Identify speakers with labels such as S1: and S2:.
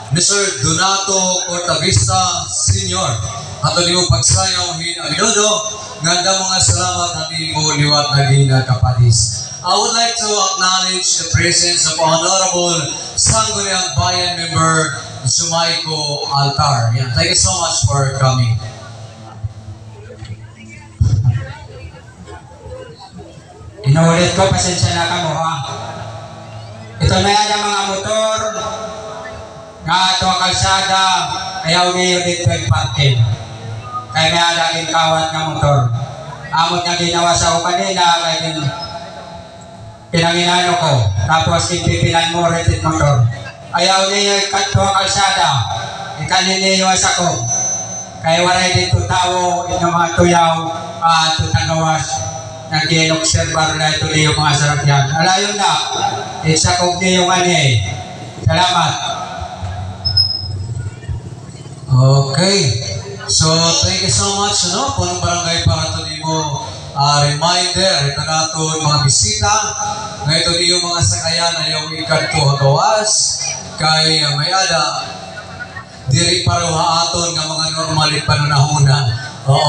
S1: Mr. Donato Cortavista Sr. Ato niyo pagsayaw hin Abinodo, nganda mga salamat at imo liwat na ginakapadis. I would like to acknowledge the presence of Honorable Sangguniang Bayan Member Sumaiko Altar. Yeah, thank you so much for coming.
S2: Inuulit ko, pasensya na ka mo ha. Ito na yan ang mga motor nga ito ang kalsada ayaw niyo dito yung parking. Kaya may alaging kawat ng motor. Amot na ginawa sa ko kanina kaya pinanginano ko. Tapos ipipilan mo rin yung motor. Ayaw niyo ito ang kalsada. Ikanin niyo sa ko. Kaya waray dito tao, ito mga tuyaw at tutagawas. Nag-i-observar na ito yung mga sarakyan. Alayon na, isakog niyo yung ani. Salamat.
S1: Okay. So, thank you so much, no? Punong barangay para ito mo reminder. Ito na ito yung mga bisita. Na ito yung mga sakayan na yung ikanto gawas. Kay mayada, diri paruha aton nga mga normalit panunahuna.